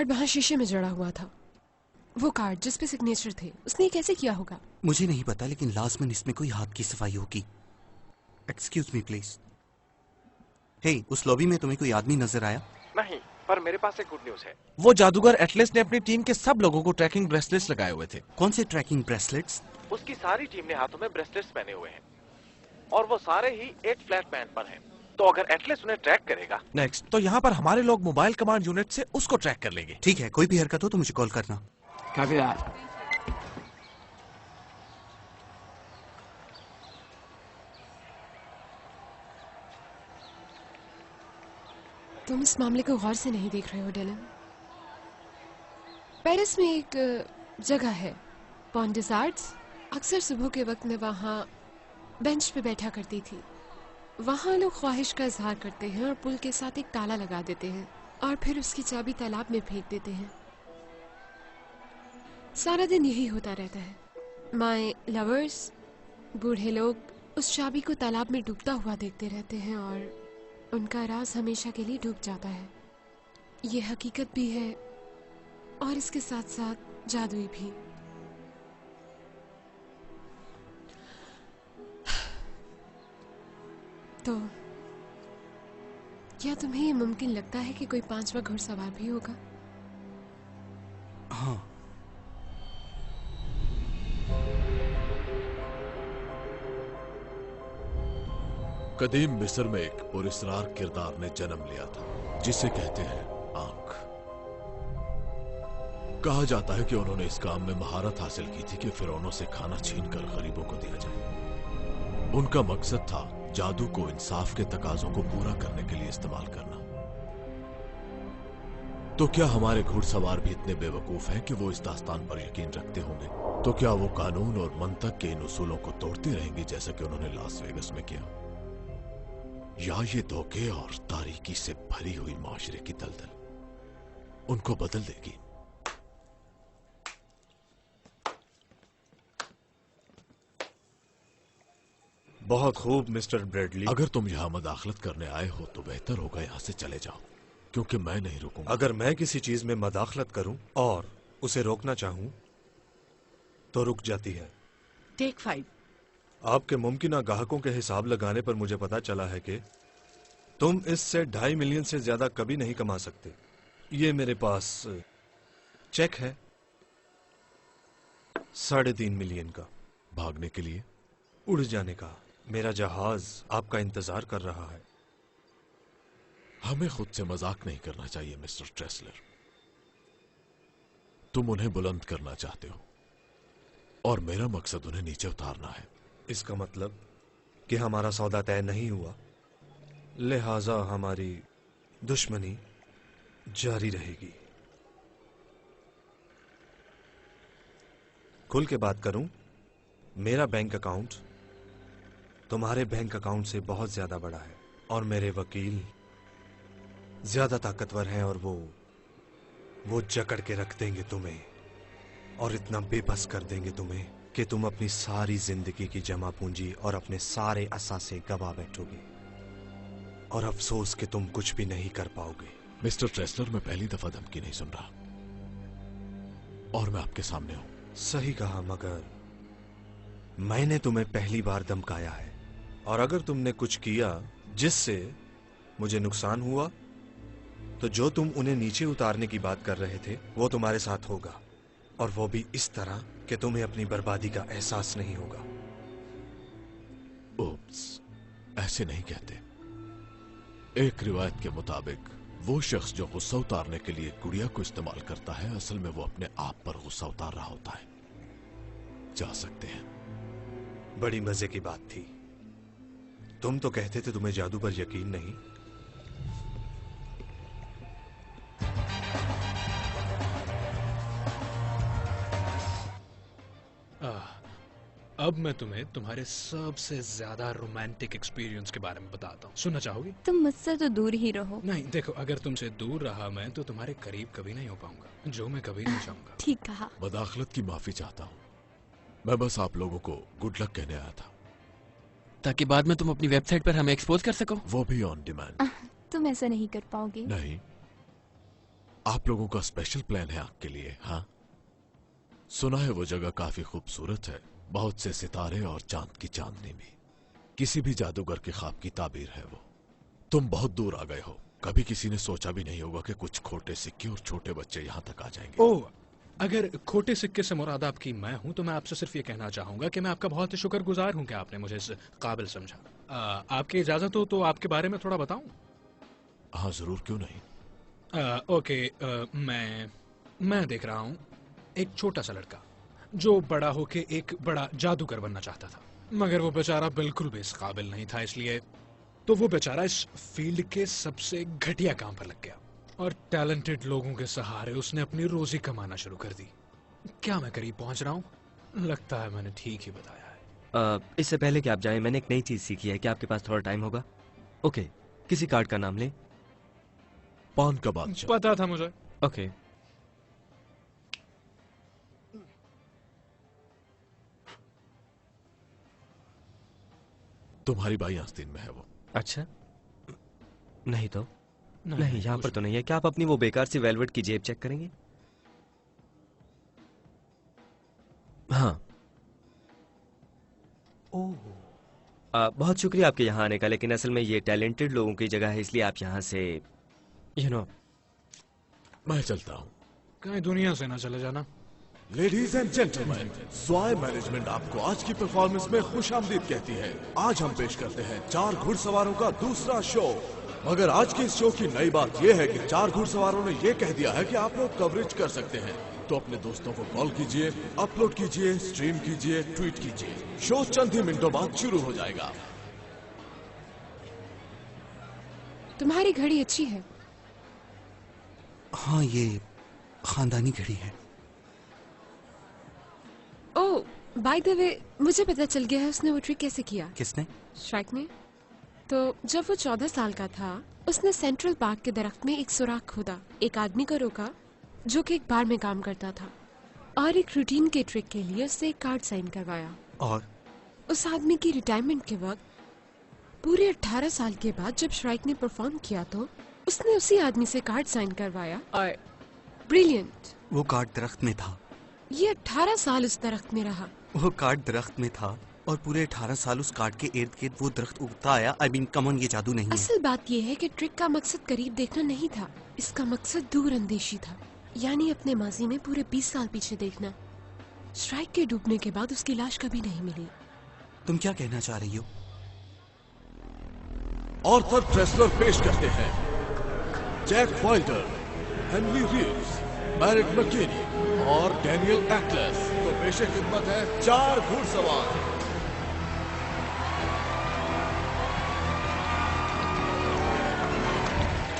Card वहाँ शीशे में जड़ा हुआ था। वो कार्ड जिस पे सिग्नेचर थे, उसने कैसे किया होगा? मुझे नहीं पता, लेकिन लाजमन इसमें कोई हाथ की सफाई होगी। Excuse me please. हे, उस लॉबी में तुम्हें कोई आदमी नजर आया? नहीं, पर मेरे पास एक गुड न्यूज है। वो जादूगर एटलस ने अपनी टीम के सब लोगों को ट्रैकिंग ब्रेसलेट्स लगाए हुए थे। कौन से ट्रैकिंग ब्रेसलेट्स? उसकी सारी टीम ने हाथों में ब्रेसलेट्स पहने हुए हैं और वो सारे ही 8 फ्लैट बैंड पर हैं। तो अगर एटलस उन्हें ट्रैक करेगा नेक्स्ट तो यहाँ पर हमारे लोग मोबाइल कमांड यूनिट से उसको ट्रैक कर लेंगे। ठीक है, कोई भी हरकत हो तो मुझे कॉल करना। Copy that. तुम इस मामले को गौर से नहीं देख रहे हो डेलन। पेरिस में एक जगह है, पॉन्ट des Arts। अक्सर सुबह के वक्त मैं वहाँ बेंच पे बैठा करती थी। वहाँ लोग ख्वाहिश का इजहार करते हैं और पुल के साथ एक ताला लगा देते हैं और फिर उसकी चाबी तालाब में फेंक देते हैं। सारा दिन यही होता रहता है। माय लवर्स, बूढ़े लोग उस चाबी को तालाब में डूबता हुआ देखते रहते हैं और उनका राज हमेशा के लिए डूब जाता है। ये हकीकत भी है और इसके साथ साथ जादुई भी। तो क्या तुम्हें ये मुमकिन लगता है कि कोई 5वां घुड़सवार भी होगा? हाँ। कदीम मिस्र में एक पुरस्कार किरदार ने जन्म लिया था जिसे कहते हैं आंख। कहा जाता है कि उन्होंने इस काम में महारत हासिल की थी कि फिरौनों से खाना छीनकर गरीबों को दिया जाए। उनका मकसद था जादू को इंसाफ के तकाजों को पूरा करने के लिए इस्तेमाल करना। तो क्या हमारे घुड़सवार भी इतने बेवकूफ हैं कि वो इस दास्तान पर यकीन रखते होंगे? तो क्या वो कानून और मंतक के इन उसूलों को तोड़ते रहेंगे जैसा कि उन्होंने लास वेगस में किया? या ये धोखे और तारीकी से भरी हुई माशरे की दलदल उनको बदल देगी? बहुत खूब मिस्टर ब्रेडली। अगर तुम यहाँ मदाखलत करने आए हो तो बेहतर होगा यहाँ से चले जाओ, क्योंकि मैं नहीं रुकूंगा। अगर मैं किसी चीज में मदाखलत करूं और उसे रोकना चाहूं तो रुक जाती है। टेक 5। आपके मुमकिन ग्राहकों के हिसाब लगाने पर मुझे पता चला है कि तुम इससे 2.5 मिलियन से ज्यादा कभी नहीं कमा सकते। ये मेरे पास चेक है 3.5 मिलियन का। भागने के लिए? उड़ जाने का। मेरा जहाज आपका इंतजार कर रहा है। हमें खुद से मजाक नहीं करना चाहिए मिस्टर ट्रेसलर। तुम उन्हें बुलंद करना चाहते हो और मेरा मकसद उन्हें नीचे उतारना है। इसका मतलब कि हमारा सौदा तय नहीं हुआ, लिहाजा हमारी दुश्मनी जारी रहेगी। खुल के बात करूं, मेरा बैंक अकाउंट तुम्हारे बैंक अकाउंट से बहुत ज्यादा बड़ा है और मेरे वकील ज्यादा ताकतवर हैं और वो जकड़ के रख देंगे तुम्हें और इतना बेबस कर देंगे तुम्हें कि तुम अपनी सारी जिंदगी की जमा पूंजी और अपने सारे असासे गवा बैठोगे और अफसोस कि तुम कुछ भी नहीं कर पाओगे। मिस्टर ट्रेसलर, मैं पहली दफा धमकी नहीं सुन रहा और मैं आपके सामने हूं। सही कहा, मगर मैंने तुम्हें पहली बार धमकाया है और अगर तुमने कुछ किया जिससे मुझे नुकसान हुआ तो जो तुम उन्हें नीचे उतारने की बात कर रहे थे वो तुम्हारे साथ होगा, और वो भी इस तरह कि तुम्हें अपनी बर्बादी का एहसास नहीं होगा। ओप्स, ऐसे नहीं कहते। एक रिवायत के मुताबिक वो शख्स जो गुस्सा उतारने के लिए गुड़िया को इस्तेमाल करता है, असल में वो अपने आप पर गुस्सा उतार रहा होता है। जा सकते हैं। बड़ी मजे की बात थी। तुम तो कहते थे तुम्हें जादू पर यकीन नहीं। अब मैं तुम्हें तुम्हारे सबसे ज्यादा रोमांटिक एक्सपीरियंस के बारे में बताता हूँ। सुनना चाहोगी? तुम मुझसे तो दूर ही रहो। नहीं, देखो, अगर तुमसे दूर रहा मैं तो तुम्हारे करीब कभी नहीं हो पाऊंगा, जो मैं कभी नहीं चाहूंगा। ठीक कहा। मदाखलत की माफी चाहता हूँ। मैं बस आप लोगों को गुड लक कहने आया था, ताकि बाद में तुम अपनी वेबसाइट पर हमें एक्सपोज कर सको। वो भी ऑन डिमांड। तुम ऐसा नहीं कर पाओगे। नहीं, आप लोगों का स्पेशल प्लान है आपके लिए। हाँ, सुना है वो जगह काफी खूबसूरत है, बहुत से सितारे और चांद की चांदनी भी। किसी भी जादूगर के ख्वाब की ताबीर है वो। तुम बहुत दूर आ गए हो, कभी किसी ने सोचा भी नहीं होगा कि कुछ खोटे सिक्के और छोटे बच्चे यहाँ तक आ जाएंगे। ओह, अगर खोटे सिक्के से मुराद आपकी मैं हूं तो मैं आपसे सिर्फ ये कहना चाहूंगा कि मैं आपका बहुत ही शुक्रगुजार हूं कि आपने मुझे इस काबिल समझा। आपकी इजाजत हो तो आपके बारे में थोड़ा बताऊं? हाँ जरूर, क्यों नहीं। ओके, मैं देख रहा हूं एक छोटा सा लड़का जो बड़ा होके एक बड़ा जादूगर बनना चाहता था, मगर वो बेचारा बिल्कुल भी इस काबिल नहीं था, इसलिए तो वो बेचारा इस फील्ड के सबसे घटिया काम पर लग गया और टैलेंटेड लोगों के सहारे उसने अपनी रोजी कमाना शुरू कर दी। क्या मैं करीब पहुंच रहा हूं? लगता है मैंने ठीक ही बताया है। इससे पहले कि आप जाएं, मैंने एक नई चीज सीखी है। क्या आपके पास थोड़ा टाइम होगा? ओके, किसी कार्ड का नाम ले। पान का बादशाह। पता था मुझे। ओके, तुम्हारी बाई आस्तीन में है वो। अच्छा, नहीं तो नहीं, यहाँ पर तो नहीं है। क्या आप अपनी वो बेकार सी वेलवेट की जेब चेक करेंगे? हाँ। बहुत शुक्रिया आपके यहाँ आने का, लेकिन असल में ये टैलेंटेड लोगों की जगह है, इसलिए आप यहाँ से मैं चलता हूँ। कहीं दुनिया से ना चले जाना। लेडीज एंड जेंटलमैन, स्वाय मैनेजमेंट आपको आज की परफॉर्मेंस में खुशामदीद कहती है। आज हम पेश करते हैं 4 घुड़सवारों का दूसरा शो। मगर आज के इस शो की नई बात यह है कि 4 घुड़सवारों ने यह कह दिया है कि आप लोग कवरेज कर सकते हैं, तो अपने दोस्तों को कॉल कीजिए, अपलोड कीजिए, स्ट्रीम कीजिए, ट्वीट कीजिए। शो चंद ही मिनटों बाद शुरू हो जाएगा। तुम्हारी घड़ी अच्छी है। हाँ, ये खानदानी घड़ी है। ओह, बाय द वे, मुझे पता चल गया है उसने वो ट्रिक कैसे किया। किसने? श्राइक ने। तो जब वो 14 साल का था, उसने सेंट्रल पार्क के दरख्त में एक सुराख खोदा, एक आदमी को रोका जो कि एक बार में काम करता था, और एक रूटीन के ट्रिक के लिए उससे एक कार्ड साइन करवाया। और उस आदमी की रिटायरमेंट के वक्त पूरे 18 साल के बाद जब श्राइक ने परफॉर्म किया तो उसने उसी आदमी से कार्ड साइन करवाया। और ब्रिलियंट। वो कार्ड दरख्त में था। ये 18 साल उस दरख्त में रहा। वो कार्ड दरख्त में था और पूरे 18 साल उस कार्ड के इर्द गिर्द वो दरख्त उगता आया। आई मीन, कम ऑन, ये जादू नहीं है। असल बात ये है कि ट्रिक का मकसद करीब देखना नहीं था, इसका मकसद दूर अंदेशी था, यानी अपने माजी में पूरे 20 साल पीछे देखना। श्राइक के डूबने के बाद उसकी लाश कभी नहीं मिली। तुम क्या कहना चाह रही हो? आर्थर ट्रेसलर पेश करते हैं Jack Wilder, Henry Reeves, Merrick McKinney और डैनियल एटलस। तो पेशे खिदमत है 4 घुड़सवार।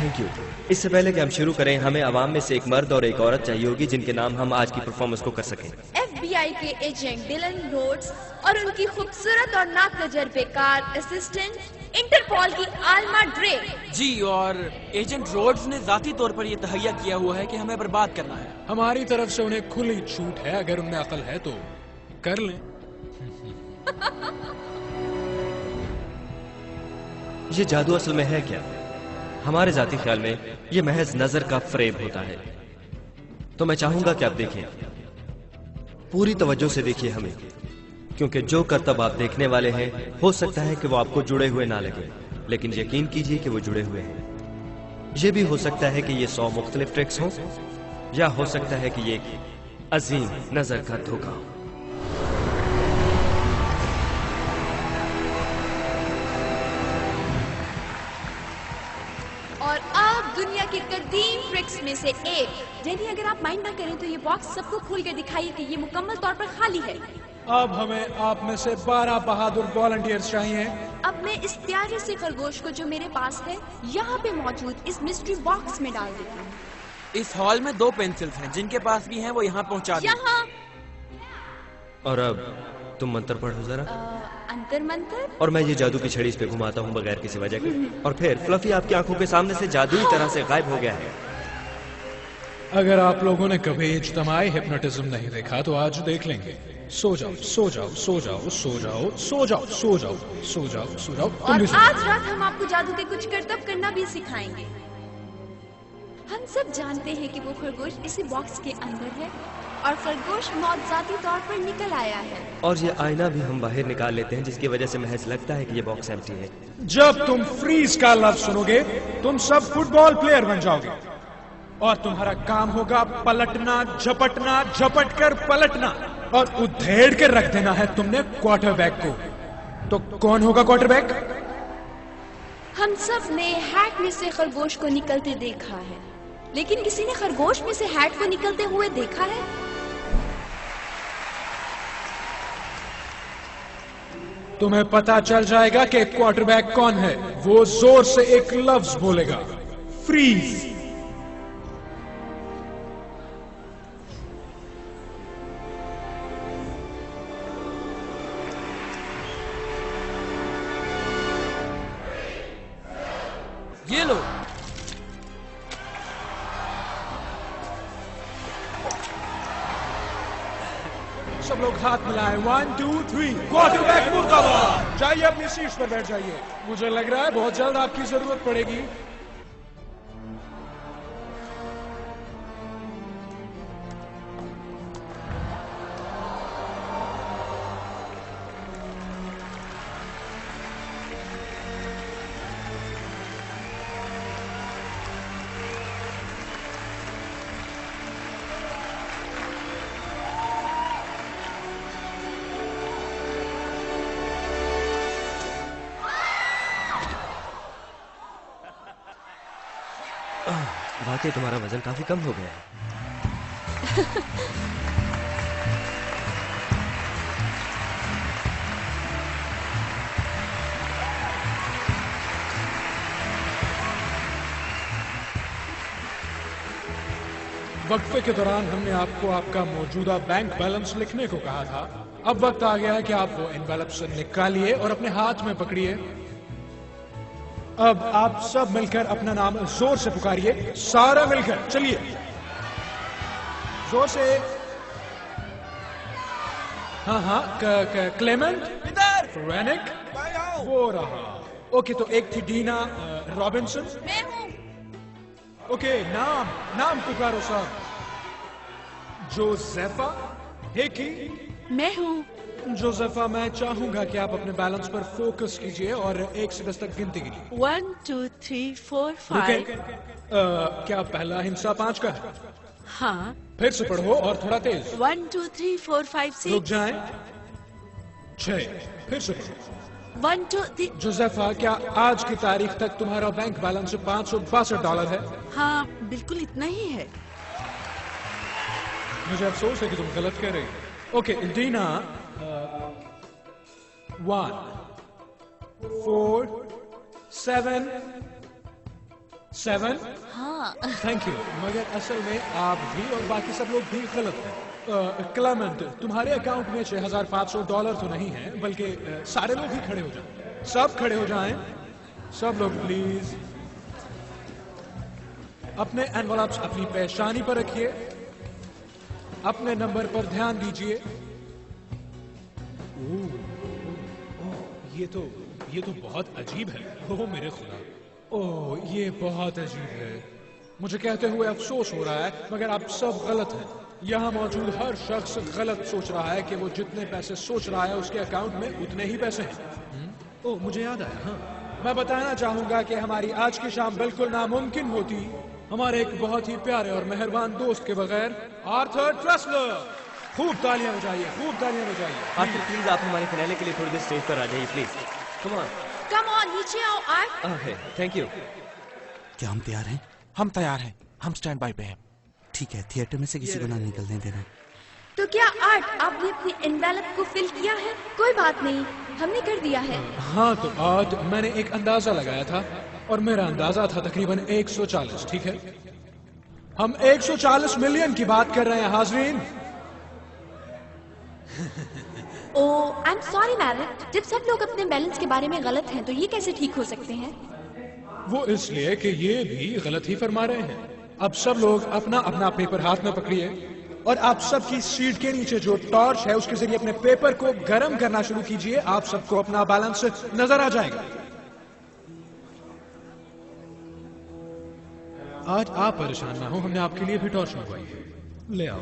Thank you. इससे पहले कि हम शुरू करें, हमें अवाम में से एक मर्द और एक औरत चाहिए होगी जिनके नाम हम आज की परफॉर्मेंस को कर सकें। FBI के एजेंट डिलन रोड्स और उनकी खूबसूरत और नातजुर्बेकार असिस्टेंट इंटरपोल की आल्मा ड्रे। जी, और एजेंट रोड्स ने जाती तौर पर यह तहैया किया हुआ है कि हमें बर्बाद करना है। हमारी तरफ से उन्हें खुली छूट है, अगर उनमें अकल है तो कर लें। ये जादू असल में है क्या? हमारे जाती ख्याल में ये महज नजर का फ्रेब होता है। तो मैं चाहूंगा कि आप देखें, पूरी तवज्जो से देखिए हमें, क्योंकि जो करतब आप देखने वाले हैं हो सकता है कि वो आपको जुड़े हुए ना लगे, लेकिन यकीन कीजिए कि वो जुड़े हुए हैं। ये भी हो सकता है कि ये 100 मुख्तलिफ ट्रिक्स हों, या हो सकता है कि ये एक अजीम नजर का धोखा हो। और अब दुनिया की कदीम ट्रिक्स में से एक। जेनी, अगर आप माइंड ना करें तो ये बॉक्स सबको खोल कर दिखाइए कि ये मुकम्मल तौर पर खाली है। अब हमें आप में से 12 बहादुर वॉलंटियर्स चाहिए। अब मैं इस प्यारे से खरगोश को जो मेरे पास है यहाँ पे मौजूद इस मिस्ट्री बॉक्स में डाल देती हूँ। इस हॉल में 2 पेंसिल्स हैं, जिनके पास भी हैं वो यहाँ पहुँचा दें। यहाँ। और अब तुम मंत्र पढ़ो जरा। अंतर मंत्र। और मैं ये जादू की छड़ी इस पे घुमाता हूँ बगैर किसी वजह के, और फिर फ्लफी आपकी आंखों के सामने से जादुई तरह से गायब हो गया है। अगर आप लोगों ने कभी इज्तमाई हिप्नोटिज्म नहीं देखा तो आज देख लेंगे। सो जाओ, सो जाओ, सो जाओ, सो जाओ, सो जाओ, सो जाओ, सो जाओ, सो जाओ। और आज रात हम आपको जादू के कुछ करतब करना भी सिखाएंगे। हम सब जानते हैं कि वो खरगोश इसी बॉक्स के अंदर है और खरगोश मौजूदी तौर पर निकल आया है। और ये आईना भी हम बाहर निकाल लेते हैं, जिसकी वजह से महज लगता है कि ये बॉक्स एम्प्टी है। जब तुम फ्रीज का लफ्ज सुनोगे तुम सब फुटबॉल प्लेयर बन जाओगे और तुम्हारा काम होगा पलटना, झपटना, झपट कर पलटना और उधेड़ कर रख देना है तुमने क्वार्टरबैक को। तो कौन होगा क्वार्टरबैक? हम सब ने हैट में से खरगोश को निकलते देखा है, लेकिन किसी ने खरगोश में से हैट को निकलते हुए देखा है? तुम्हें पता चल जाएगा कि क्वार्टरबैक कौन है। वो जोर से एक लफ्ज बोलेगा, फ्रीज। ये लो। सब लोग हाथ मिलाएं। 1 2 3 क्वार्टरबैक मुर्दाबाद। जाइए अपनी सीट पर बैठ जाइए। मुझे लग रहा है बहुत जल्द आपकी जरूरत पड़ेगी। वाकई तुम्हारा वजन काफी कम हो गया है। वक्फे के दौरान हमने आपको आपका मौजूदा बैंक बैलेंस लिखने को कहा था। अब वक्त आ गया है कि आप वो एनवेलप से निकालिए और अपने हाथ में पकड़िए। अब आप सब मिलकर अपना नाम जोर से पुकारिए। सारा मिलकर चलिए, जोर से। हाँ हाँ, क्लेमेंट, फ्रेनिक, वो रहा। ओके, तो एक थी डीना रॉबिन्सन। मैं हूँ। ओके, नाम पुकारो सब। जोसेफा हेकी। मैं हूँ। जोसेफा, मैं चाहूंगा कि आप अपने बैलेंस पर फोकस कीजिए और 1 से 10 तक गिनती कीजिए। 1 2 3 4 5। क्या पहला हिस्सा 5 का है? हाँ। फिर से पढ़ो और थोड़ा तेज। 1 2 3 4 5 6। रुक जाएं। 6। फिर से पढ़ो। 1 2 3। जोसेफा, क्या आज की तारीख तक तुम्हारा बैंक बैलेंस $562 है? हाँ, बिल्कुल इतना ही है। मुझे अफसोस है कि तुम गलत कह रही हो। ओके, डीना, 1 4 7 7। हाँ। थैंक यू, मगर असल में आप भी और बाकी सब लोग भी गलत हैं। क्लेमेंट, तुम्हारे अकाउंट में $6,500 तो नहीं है, बल्कि सारे लोग ही खड़े हो जाएं। सब खड़े हो जाएं, सब लोग प्लीज। अपने एनवलप्स अपनी पेशानी पर रखिए। अपने नंबर पर ध्यान दीजिए। ये तो बहुत अजीब है। ओह मेरे खुदा, ओह ये बहुत अजीब है। मुझे कहते हुए अफसोस हो रहा है, मगर आप सब गलत हैं। यहाँ मौजूद हर शख्स गलत सोच रहा है कि वो जितने पैसे सोच रहा है उसके अकाउंट में उतने ही पैसे हैं। ओह, मुझे याद आया। हाँ, मैं बताना चाहूंगा कि हमारी आज की शाम बिल्कुल नामुमकिन होती हमारे एक बहुत ही प्यारे और मेहरबान दोस्त के बगैर। आर्थर ट्रेसलर, खूब तालियां बजाइए, खूब तालियां बजाइए। आर्थिक, प्लीज आप हमारे फिनाले के लिए थोड़ी देर स्टेज पर आ जाइए प्लीज। कम ऑन, नीचे आओ आर्ट। Okay, thank you. क्या हम तैयार हैं? हम तैयार हैं, हम स्टैंड बाय पे हैं। ठीक है, थिएटर में से किसी को ना निकलने देना। तो क्या आर्ट, आपने अपनी एनवेलप को फिल किया है? कोई बात नहीं, हमने कर दिया है। हाँ, तो आज मैंने एक अंदाजा लगाया था और मेरा अंदाजा था तकरीबन 140। ठीक है, हम 140 मिलियन की बात कर रहे हैं हाजरीन। ओह, आई एम सॉरी मैरिट। जब सब लोग अपने बैलेंस के बारे में गलत हैं, तो ये कैसे ठीक हो सकते हैं? वो इसलिए कि ये भी गलत ही फरमा रहे हैं। अब सब लोग अपना अपना पेपर हाथ में पकड़िए और आप सबकी सीट के नीचे जो टॉर्च है उसके जरिए अपने पेपर को गर्म करना शुरू कीजिए। आप सबको अपना बैलेंस नजर आ जाएगा। आज आप परेशान ना हो, हमने आपके लिए भी टॉर्च मंगवाई है, ले आओ।